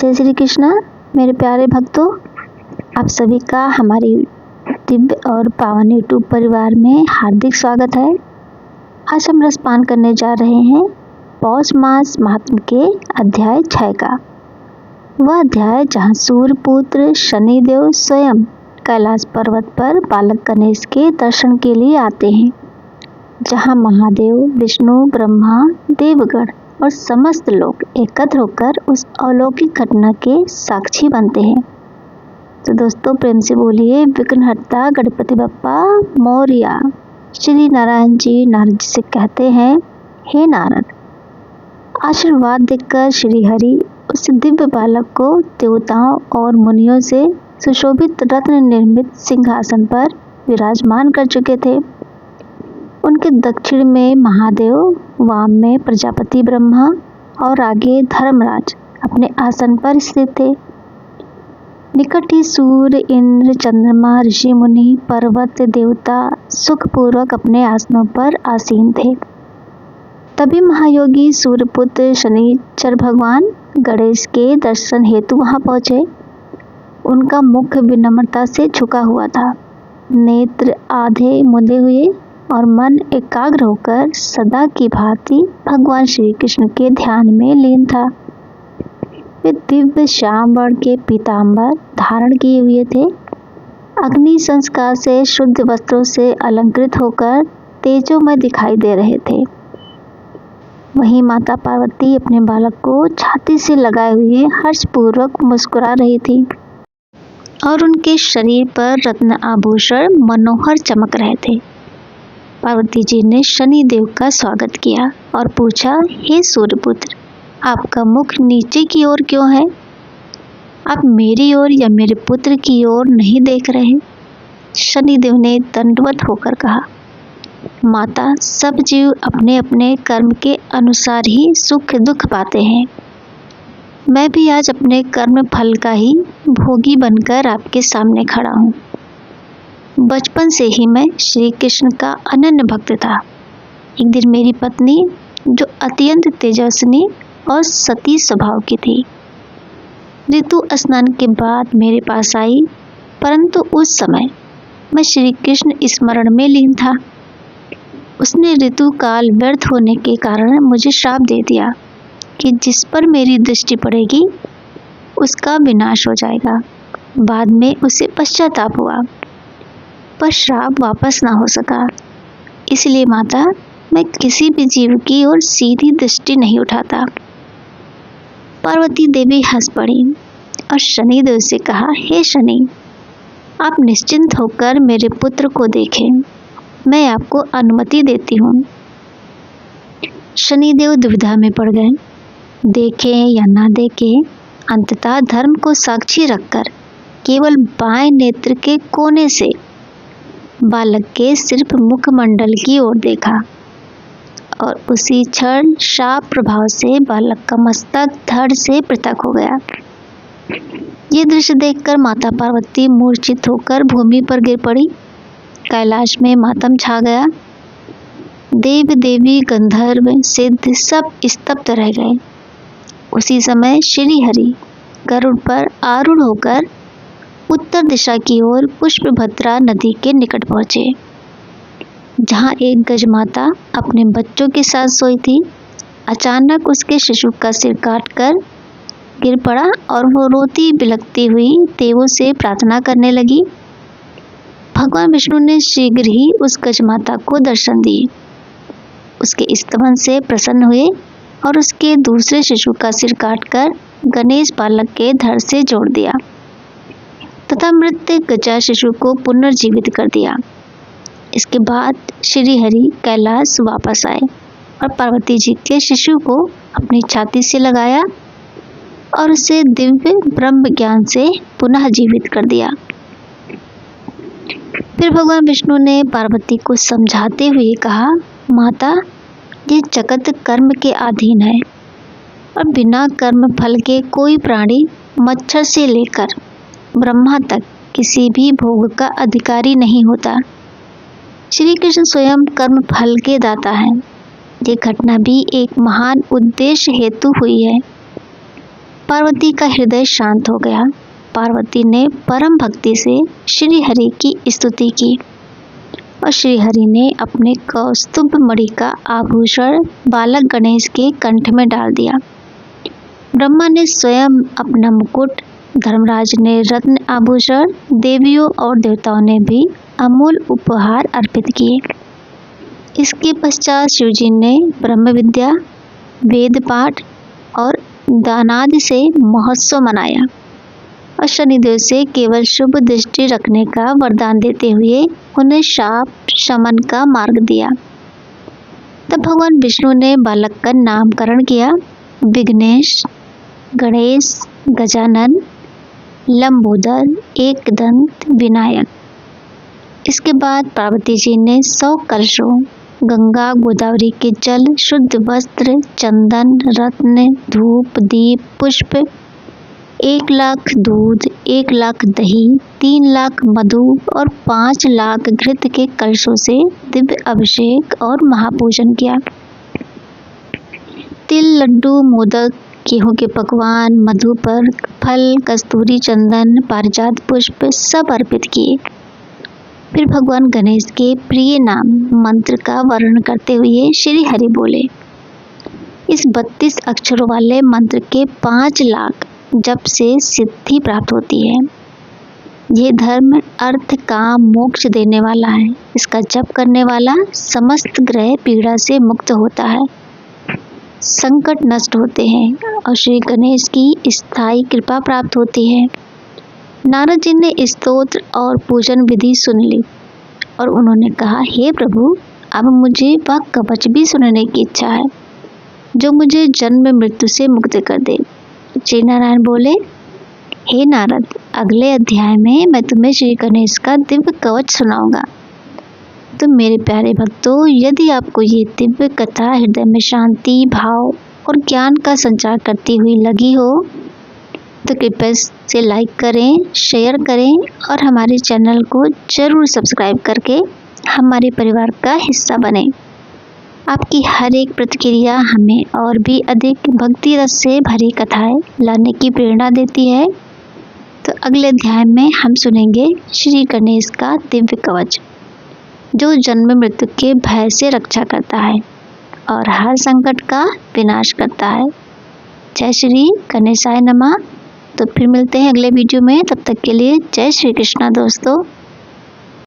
जय श्री कृष्ण मेरे प्यारे भक्तों, आप सभी का हमारी दिव्य और पावन यूट्यूब परिवार में हार्दिक स्वागत है। आज हम रसपान करने जा रहे हैं पौष मास महात्म के अध्याय 6 का। वह अध्याय जहाँ सूर्यपुत्र शनिदेव स्वयं कैलाश पर्वत पर बालक गणेश के दर्शन के लिए आते हैं, जहाँ महादेव, विष्णु, ब्रह्मा, देवगण और समस्त लोग एकत्र होकर उस अलौकिक घटना के साक्षी बनते हैं। तो दोस्तों, प्रेम से बोलिए विघ्नहर्ता गणपति बप्पा मोरया। श्री नारायण जी नारद जी से कहते हैं, हे नारद, आशीर्वाद देकर श्री हरि उस दिव्य बालक को देवताओं और मुनियों से सुशोभित रत्न निर्मित सिंहासन पर विराजमान कर चुके थे। उनके दक्षिण में महादेव, वाम में प्रजापति ब्रह्मा और आगे धर्मराज अपने आसन पर स्थित थे। निकट ही सूर्य, इंद्र, चंद्रमा, ऋषि मुनि, पर्वत, देवता सुखपूर्वक अपने आसनों पर आसीन थे। तभी महायोगी सूर्यपुत्र शनिचर भगवान गणेश के दर्शन हेतु वहां पहुंचे। उनका मुख विनम्रता से झुका हुआ था, नेत्र आधे मुंदे हुए और मन एकाग्र होकर सदा की भांति भगवान श्री कृष्ण के ध्यान में लीन था। वे दिव्य श्याम वर्ण के पीतांबर धारण किए हुए थे। अग्नि संस्कार से शुद्ध वस्त्रों से अलंकृत होकर तेजोमय दिखाई दे रहे थे। वहीं माता पार्वती अपने बालक को छाती से लगाए हुए हर्षपूर्वक मुस्कुरा रही थी और उनके शरीर पर रत्न आभूषण मनोहर चमक रहे थे। पार्वती जी ने शनि देव का स्वागत किया और पूछा, हे सूर्यपुत्र, आपका मुख नीचे की ओर क्यों है? आप मेरी ओर या मेरे पुत्र की ओर नहीं देख रहे? शनिदेव ने दंडवत होकर कहा, माता, सब जीव अपने अपने कर्म के अनुसार ही सुख दुख पाते हैं। मैं भी आज अपने कर्म फल का ही भोगी बनकर आपके सामने खड़ा हूँ। बचपन से ही मैं श्री कृष्ण का अनन्य भक्त था। एक दिन मेरी पत्नी, जो अत्यंत तेजस्विनी और सती स्वभाव की थी, ऋतु स्नान के बाद मेरे पास आई, परंतु उस समय मैं श्री कृष्ण स्मरण में लीन था। उसने ऋतु काल व्यर्थ होने के कारण मुझे श्राप दे दिया कि जिस पर मेरी दृष्टि पड़ेगी उसका विनाश हो जाएगा। बाद में उसे पश्चाताप हुआ, पर श्राप वापस ना हो सका। इसलिए माता, मैं किसी भी जीव की ओर सीधी दृष्टि नहीं उठाता। पार्वती देवी हंस पड़ी और शनिदेव से कहा, हे शनि, आप निश्चिंत होकर मेरे पुत्र को देखें, मैं आपको अनुमति देती हूँ। शनिदेव दुविधा में पड़ गए, देखें या ना देखें। अंततः धर्म को साक्षी रखकर केवल बाएं नेत्र के कोने से बालक के सिर्फ मुखमंडल की ओर देखा और उसी क्षण शाप प्रभाव से बालक का मस्तक धड़ से पृथक हो गया। ये दृश्य देखकर माता पार्वती मूर्छित होकर भूमि पर गिर पड़ी। कैलाश में मातम छा गया। देव देवी, गंधर्व, सिद्ध सब स्तब्ध रह गए। उसी समय श्री हरि गरुड़ पर आरूढ़ होकर उत्तर दिशा की ओर पुष्पभद्रा नदी के निकट पहुंचे, जहां एक गजमाता अपने बच्चों के साथ सोई थी। अचानक उसके शिशु का सिर काटकर गिर पड़ा और वो रोती बिलखती हुई देवों से प्रार्थना करने लगी। भगवान विष्णु ने शीघ्र ही उस गजमाता को दर्शन दिए, उसके स्तवन से प्रसन्न हुए और उसके दूसरे शिशु का सिर काटकर गणेश बालक के धड़ से जोड़ दिया तथा मृत गजा शिशु को पुनर्जीवित कर दिया। इसके बाद श्री हरि कैलाश वापस आए और पार्वती जी के शिशु को अपनी छाती से लगाया और उसे दिव्य ब्रह्म ज्ञान से पुनः जीवित कर दिया। फिर भगवान विष्णु ने पार्वती को समझाते हुए कहा, माता, ये जगत कर्म के अधीन है और बिना कर्म फल के कोई प्राणी मच्छर से लेकर ब्रह्मा तक किसी भी भोग का अधिकारी नहीं होता। श्री कृष्ण स्वयं कर्म फल के दाता हैं। ये घटना भी एक महान उद्देश्य हेतु हुई है। पार्वती का हृदय शांत हो गया। पार्वती ने परम भक्ति से श्री हरि की स्तुति की और श्री हरि ने अपने कौस्तुभ मणि का आभूषण बालक गणेश के कंठ में डाल दिया। ब्रह्मा ने स्वयं अपना मुकुट, धर्मराज ने रत्न आभूषण, देवियों और देवताओं ने भी अमूल उपहार अर्पित किए। इसके पश्चात शिवजी ने ब्रह्म विद्या, वेद पाठ और दानादि से महोत्सव मनाया और शनिदेव से केवल शुभ दृष्टि रखने का वरदान देते हुए उन्हें शाप शमन का मार्ग दिया। तब भगवान विष्णु ने बालक का नामकरण किया विघ्नेश, गणेश, गजानन, लंबोदर, एकदंत, विनायक। इसके बाद पार्वती जी ने 100 कलशों, गंगा गोदावरी के जल, शुद्ध वस्त्र, चंदन, रत्न, धूप, दीप, पुष्प, 1 लाख दूध, 1 लाख दही, 3 लाख मधु और 5 लाख घृत के कलशों से दिव्य अभिषेक और महापूजन किया। तिल, लड्डू, मोदक, गेहूं के पकवान, मधुपर्क, फल, कस्तूरी, चंदन, पारिजात पुष्प सब अर्पित किए। फिर भगवान गणेश के प्रिय नाम मंत्र का वर्णन करते हुए श्री हरि बोले। इस 32 अक्षरों वाले मंत्र के 5 लाख जप से सिद्धि प्राप्त होती है। ये धर्म, अर्थ, काम, मोक्ष देने वाला है। इसका जप करने वाला समस्त ग्रह पीड़ा से मुक्त होता है, संकट नष्ट होते हैं और श्री गणेश की स्थायी कृपा प्राप्त होती है। नारद जी ने स्तोत्र और पूजन विधि सुन ली और उन्होंने कहा, हे प्रभु, अब मुझे वह कवच भी सुनने की इच्छा है जो मुझे जन्म मृत्यु से मुक्त कर दे। श्री नारायण बोले, हे नारद, अगले अध्याय में मैं तुम्हें श्री गणेश का दिव्य कवच सुनाऊंगा। तो मेरे प्यारे भक्तों, यदि आपको ये दिव्य कथा हृदय में शांति, भाव और ज्ञान का संचार करती हुई लगी हो तो कृपया से लाइक करें, शेयर करें और हमारे चैनल को जरूर सब्सक्राइब करके हमारे परिवार का हिस्सा बने। आपकी हर एक प्रतिक्रिया हमें और भी अधिक भक्ति रस से भरी कथाएं लाने की प्रेरणा देती है। तो अगले अध्याय में हम सुनेंगे श्री गणेश का दिव्य कवच जो जन्म मृत्यु के भय से रक्षा करता है और हर संकट का विनाश करता है। जय श्री गणेशाय नमः। तो फिर मिलते हैं अगले वीडियो में, तब तक के लिए जय श्री कृष्णा दोस्तों।